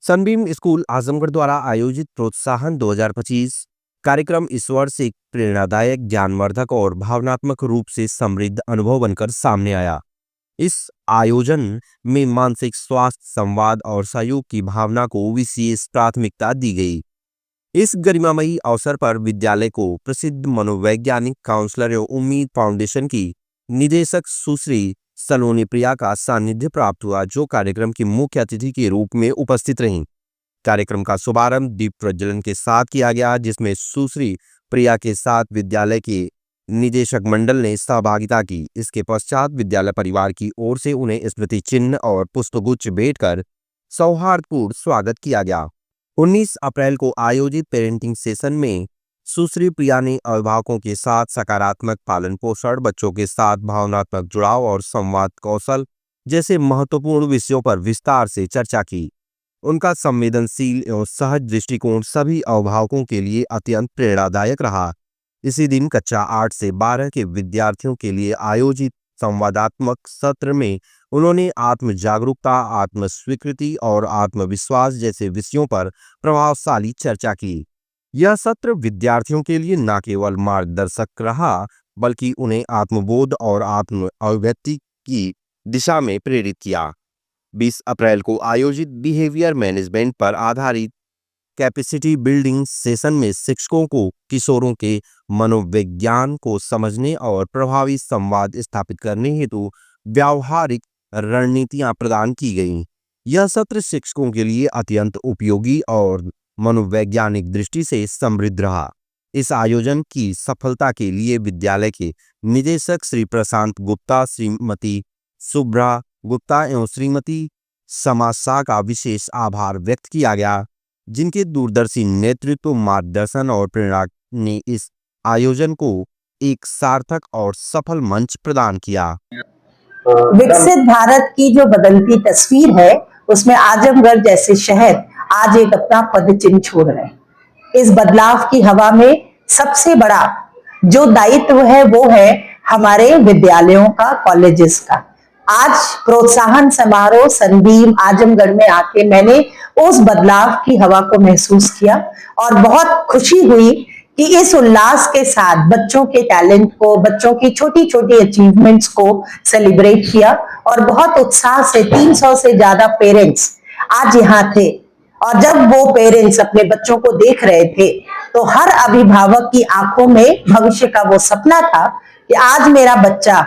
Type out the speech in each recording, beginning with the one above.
Sunbeam school Azamgarh द्वारा आयोजित प्रोत्साहन 2025 कार्यक्रम इस वर्ष एक प्रेरणादायक, ज्ञानवर्धक और भावनात्मक रूप से समृद्ध अनुभव बनकर सामने आया। इस आयोजन में मानसिक स्वास्थ्य, संवाद और सहयोग की भावना को विशेष प्राथमिकता दी गई। इस गरिमामयी अवसर पर विद्यालय को प्रसिद्ध मनोवैज्ञानिक काउंसलर एवं उम्मीद फाउंडेशन की निदेशक सुश्री सलोनी प्रिया का सानिध्य प्राप्त हुआ, जो कार्यक्रम की मुख्य अतिथि के रूप में उपस्थित रहीं। कार्यक्रम का शुभारंभ दीप प्रज्वलन के साथ किया गया, जिसमें सुश्री प्रिया के साथ विद्यालय के निदेशक मंडल ने सहभागिता की। इसके पश्चात विद्यालय परिवार की ओर से उन्हें स्मृति चिन्ह और पुष्पगुच्छ भेंट कर सौहार्दपूर्ण स्वागत किया गया। 19 अप्रैल को आयोजित पेरेंटिंग सेशन में सुश्री प्रिया ने अभिभावकों के साथ सकारात्मक पालन पोषण, बच्चों के साथ भावनात्मक जुड़ाव और संवाद कौशल जैसे महत्वपूर्ण विषयों पर विस्तार से चर्चा की। उनका संवेदनशील एवं सहज दृष्टिकोण सभी अभिभावकों के लिए अत्यंत प्रेरणादायक रहा। इसी दिन कक्षा 8 से 12 के विद्यार्थियों के लिए आयोजित संवादात्मक सत्र में उन्होंने आत्म जागरूकता, आत्म स्वीकृति और आत्मविश्वास जैसे विषयों पर प्रभावशाली चर्चा की। यह सत्र विद्यार्थियों के लिए न केवल मार्गदर्शक रहा, बल्कि उन्हें आत्मबोध और आत्म अभिव्यक्ति की दिशा में प्रेरित किया। 20 अप्रैल को आयोजित बिहेवियर मैनेजमेंट पर आधारित कैपेसिटी बिल्डिंग सेशन में शिक्षकों को किशोरों के मनोविज्ञान को समझने और प्रभावी संवाद स्थापित करने हेतु व्यावहारिक रणनीतियां प्रदान की गईं। यह सत्र शिक्षकों के लिए अत्यंत उपयोगी और मनोवैज्ञानिक दृष्टि से समृद्ध रहा। इस आयोजन की सफलता के लिए विद्यालय के निदेशक श्री प्रशांत गुप्ता, श्रीमती शुभ्रा गुप्ता एवं श्रीमती समा शाह का विशेष आभार व्यक्त किया गया, जिनके दूरदर्शी नेतृत्व, मार्गदर्शन और प्रेरणा ने इस आयोजन को एक सार्थक और सफल मंच प्रदान किया। विकसित भारत की जो बदलती तस्वीर है, उसमें आजमगढ़ जैसे शहर आज एक अपना पदचिन्ह छोड़ रहे हैं। इस बदलाव की हवा में सबसे बड़ा जो दायित्व है वो है हमारे विद्यालयों का, कॉलेजेस का। आज प्रोत्साहन समारोह सनबीम आजमगढ़ में आके मैंने उस बदलाव की हवा को महसूस किया और बहुत खुशी हुई कि इस उल्लास के साथ बच्चों के टैलेंट को, बच्चों की छोटी छोटी अचीवमेंट्स को सेलिब्रेट किया और बहुत उत्साह से 300 से ज्यादा पेरेंट्स आज यहाँ थे। और जब वो पेरेंट्स अपने बच्चों को देख रहे थे तो हर अभिभावक की आंखों में भविष्य का वो सपना था कि आज मेरा बच्चा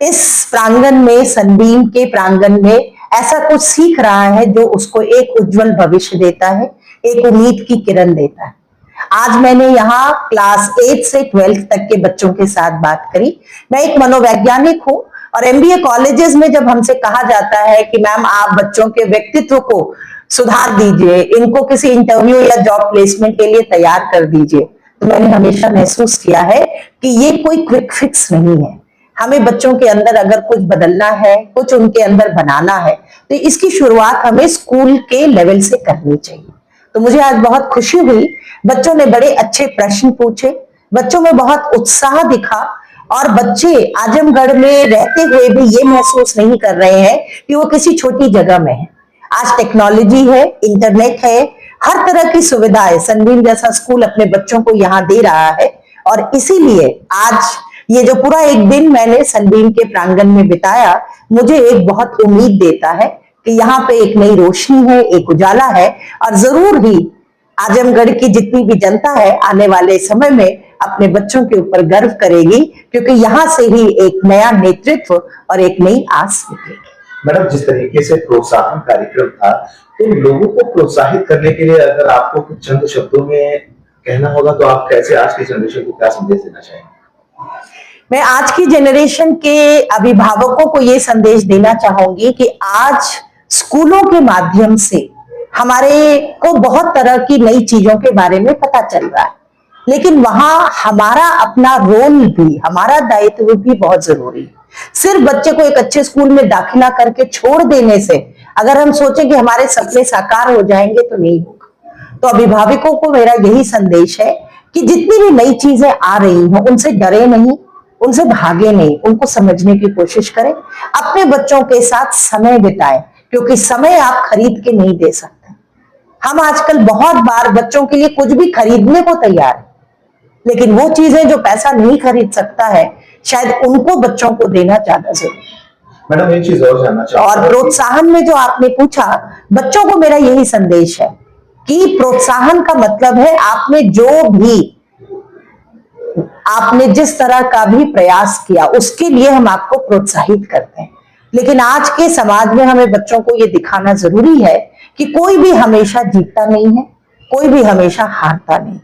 इस प्रांगण में, सनबीम के प्रांगण में ऐसा कुछ सीख रहा है जो उसको एक उज्जवल भविष्य देता है, एक उम्मीद की किरण देता है। आज मैंने यहाँ क्लास 8 से 12 तक के बच्चों के साथ बात करी। मैं एक मनोवैज्ञानिक हूँ और MBA कॉलेजेस में जब हमसे कहा जाता है कि मैम आप बच्चों के व्यक्तित्व को सुधार दीजिए, इनको किसी इंटरव्यू या जॉब प्लेसमेंट के लिए तैयार कर दीजिए, तो मैंने हमेशा महसूस किया है कि ये कोई क्विक फिक्स नहीं है। हमें बच्चों के अंदर अगर कुछ बदलना है, कुछ उनके अंदर बनाना है, तो इसकी शुरुआत हमें स्कूल के लेवल से करनी चाहिए। तो मुझे आज बहुत खुशी हुई, बच्चों ने बड़े अच्छे प्रश्न पूछे, बच्चों में बहुत उत्साह दिखा और बच्चे आजमगढ़ में रहते हुए भी ये महसूस नहीं कर रहे हैं कि वो किसी छोटी जगह में है। आज टेक्नोलॉजी है, इंटरनेट है, हर तरह की सुविधाएं सनबीम जैसा स्कूल अपने बच्चों को यहाँ दे रहा है और इसीलिए आज ये जो पूरा एक दिन मैंने सनबीम के प्रांगण में बिताया, मुझे एक बहुत उम्मीद देता है कि यहाँ पे एक नई रोशनी है, एक उजाला है और जरूर ही आजमगढ़ की जितनी भी जनता है आने वाले समय में अपने बच्चों के ऊपर गर्व करेगी, क्योंकि यहाँ से ही एक नया नेतृत्व और एक नई आस निकलेगी। मैडम, जिस तरीके से प्रोत्साहन कार्यक्रम था, तो लोगों को प्रोत्साहित करने के लिए अगर आपको कुछ चंद शब्दों में कहना होगा तो आप कैसे आज की जनरेशन को क्या संदेश देना चाहेंगे? मैं आज की जनरेशन के अभिभावकों को ये संदेश देना चाहूंगी कि आज स्कूलों के माध्यम से हमारे को बहुत तरह की नई चीजों के बारे में पता चल रहा है, लेकिन वहां हमारा अपना रोल भी, हमारा दायित्व भी बहुत जरूरी है। सिर्फ बच्चे को एक अच्छे स्कूल में दाखिला करके छोड़ देने से अगर हम सोचें कि हमारे सपने साकार हो जाएंगे तो नहीं होगा। तो अभिभावकों को मेरा यही संदेश है कि जितनी भी नई चीजें आ रही हैं उनसे डरे नहीं, उनसे भागे नहीं, उनको समझने की कोशिश करें, अपने बच्चों के साथ समय बिताएं, क्योंकि समय आप खरीद के नहीं दे सकते। हम आजकल बहुत बार बच्चों के लिए कुछ भी खरीदने को तैयार हैं, लेकिन वो चीजें जो पैसा नहीं खरीद सकता है, शायद उनको बच्चों को देना ज्यादा जरूरी है। मैडम एक चीज और जानना और चाहूंगा। प्रोत्साहन में जो आपने पूछा, बच्चों को मेरा यही संदेश है कि प्रोत्साहन का मतलब है आपने जिस तरह का भी प्रयास किया उसके लिए हम आपको प्रोत्साहित करते हैं। लेकिन आज के समाज में हमें बच्चों को ये दिखाना जरूरी है कि कोई भी हमेशा जीतता नहीं है, कोई भी हमेशा हारता नहीं।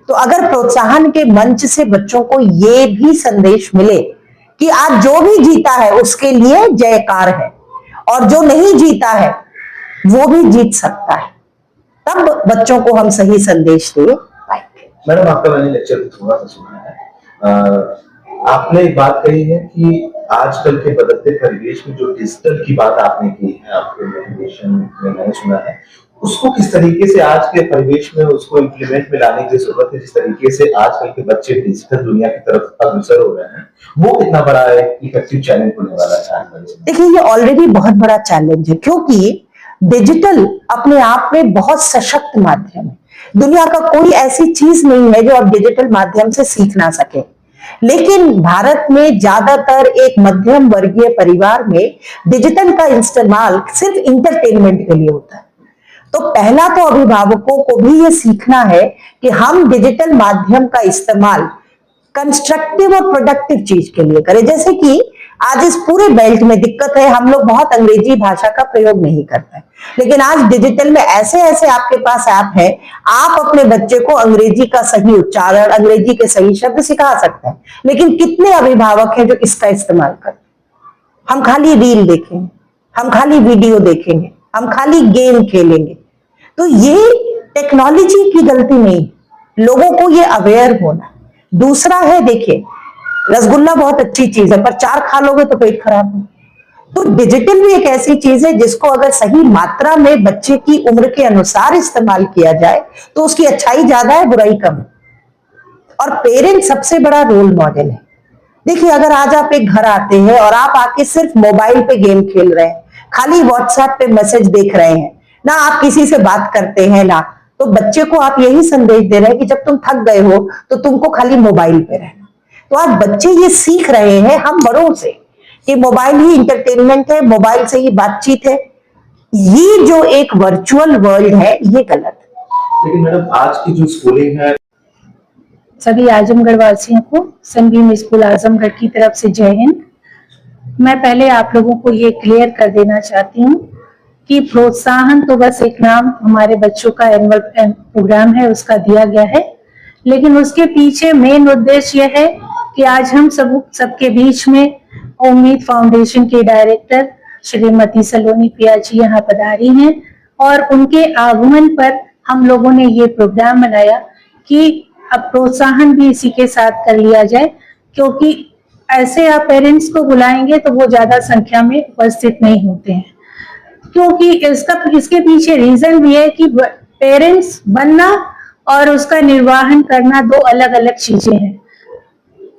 तो अगर प्रोत्साहन के मंच से बच्चों को ये भी संदेश मिले कि आज जो भी जीता है उसके लिए जयकार है, और जो नहीं जीता है वो भी जीत सकता है, तब बच्चों को हम सही संदेश दे पाएंगे। मैडम आपका मैंने लेक्चर भी थोड़ा सा सुना है। आपने एक बात कही है कि आजकल के बदलते परिवेश में जो डिजिटल की बात आपने की है, आपके मोटिवेशन में मैंने सुना है, उसको किस तरीके से आज के परिवेश में उसको इम्प्लीमेंट में लाने की जरूरत है। जिस तरीके से आजकल के बच्चे डिजिटल दुनिया की तरफ अग्रसर हो रहे हैं, वो कितना बड़ा इफेक्टिव चैलेंज होने वाला है? देखिए, ये ऑलरेडी बहुत बड़ा चैलेंज है, क्योंकि डिजिटल अपने आप में बहुत सशक्त माध्यम है। दुनिया का कोई ऐसी चीज नहीं है जो आप डिजिटल माध्यम से सीख ना सके। लेकिन भारत में ज्यादातर एक मध्यम वर्गीय परिवार में डिजिटल का इस्तेमाल सिर्फ इंटरटेनमेंट के लिए होता है। तो पहला तो अभिभावकों को भी ये सीखना है कि हम डिजिटल माध्यम का इस्तेमाल कंस्ट्रक्टिव और प्रोडक्टिव चीज के लिए करें। जैसे कि आज इस पूरे बेल्ट में दिक्कत है, हम लोग बहुत अंग्रेजी भाषा का प्रयोग नहीं करते, लेकिन आज डिजिटल में ऐसे ऐसे आपके पास ऐप है, आप अपने बच्चे को अंग्रेजी का सही उच्चारण, अंग्रेजी के सही शब्द सिखा सकते हैं। लेकिन कितने अभिभावक हैं जो इसका इस्तेमाल करते हैं? हम खाली रील देखेंगे, हम खाली वीडियो देखेंगे, हम खाली गेम खेलेंगे। तो ये टेक्नोलॉजी की गलती नहीं, लोगों को ये अवेयर होना। दूसरा है, देखिए, रसगुल्ला बहुत अच्छी चीज है, पर 4 खा लोगे तो पेट खराब हो। तो डिजिटल भी एक ऐसी चीज है जिसको अगर सही मात्रा में बच्चे की उम्र के अनुसार इस्तेमाल किया जाए तो उसकी अच्छाई ज्यादा है, बुराई कम है। और पेरेंट सबसे बड़ा रोल मॉडल है। देखिए, अगर आज आप एक घर आते हैं और आप आके सिर्फ मोबाइल पे गेम खेल रहे हैं, खाली व्हाट्सएप पे मैसेज देख रहे हैं, ना आप किसी से बात करते हैं ना, तो बच्चे को आप यही संदेश दे रहे हैं कि जब तुम थक गए हो तो तुमको खाली मोबाइल पे रहना। तो आज बच्चे ये सीख रहे हैं हम बड़ों से कि मोबाइल ही इंटरटेनमेंट है, मोबाइल से ही बातचीत है। ये जो एक वर्चुअल वर्ल्ड है, ये गलत है। लेकिन मैडम आज की जो स्कूलिंग है, सभी आजमगढ़ वासियों को सनबीम स्कूल आजमगढ़ की तरफ से जय हिंद। मैं पहले आप लोगों को ये क्लियर कर देना चाहती हूँ कि प्रोत्साहन तो बस एक नाम हमारे बच्चों का एनुअल प्रोग्राम है उसका दिया गया है, लेकिन उसके पीछे मेन उद्देश्य यह है कि आज हम सबके बीच में उम्मीद फाउंडेशन के डायरेक्टर श्रीमती सलोनी प्रिया जी यहाँ पधारी हैं, और उनके आगमन पर हम लोगों ने ये प्रोग्राम बनाया कि अब प्रोत्साहन भी इसी के साथ कर लिया जाए, क्योंकि ऐसे आप पेरेंट्स को बुलाएंगे तो वो ज्यादा संख्या में उपस्थित नहीं होते हैं, क्योंकि इसके पीछे रीजन भी है कि पेरेंट्स बनना और उसका निर्वाहन करना दो अलग अलग चीजें हैं।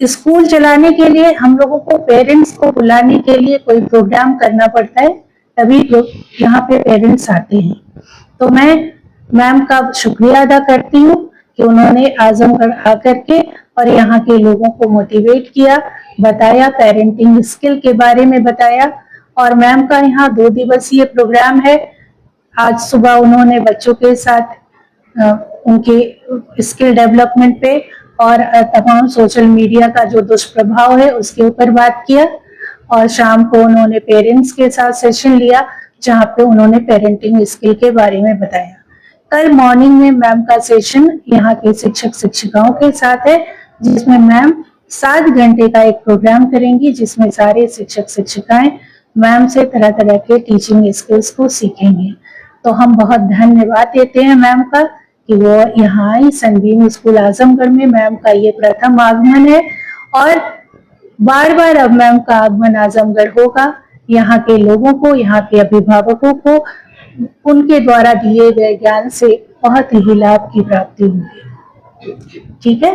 स्कूल चलाने के लिए हम लोगों को पेरेंट्स को बुलाने के लिए कोई प्रोग्राम करना पड़ता है, तभी यहाँ पे पेरेंट्स आते हैं। तो मैं मैम का शुक्रिया अदा करती हूँ कि उन्होंने आजमगढ़ आकर के और यहाँ के लोगों को मोटिवेट किया, बताया, पेरेंटिंग स्किल के बारे में बताया। और मैम का यहाँ 2 दिवसीय प्रोग्राम है। आज सुबह उन्होंने बच्चों के साथ उनके स्किल डेवलपमेंट पे और तमाम सोशल मीडिया का जो दुष्प्रभाव है उसके ऊपर बात किया, और शाम को उन्होंने पेरेंट्स के साथ सेशन लिया जहाँ पे उन्होंने पेरेंटिंग स्किल के बारे में बताया। कल मॉर्निंग में मैम का सेशन यहाँ के शिक्षक शिक्षिकाओं के साथ है, जिसमें मैम 7 घंटे का एक प्रोग्राम करेंगी, जिसमें सारे शिक्षक शिक्षिकाएं मैम से तरह तरह के टीचिंग स्किल्स को सीखेंगे। तो हम बहुत धन्यवाद देते हैं मैम का कि वो यहाँ आई। सनबीम स्कूल आजमगढ़ में मैम का ये प्रथम आगमन है, और बार बार अब मैम का आगमन आजमगढ़ होगा। यहाँ के लोगों को, यहाँ के अभिभावकों को उनके द्वारा दिए गए ज्ञान से बहुत ही लाभ की प्राप्ति होगी। ठीक है।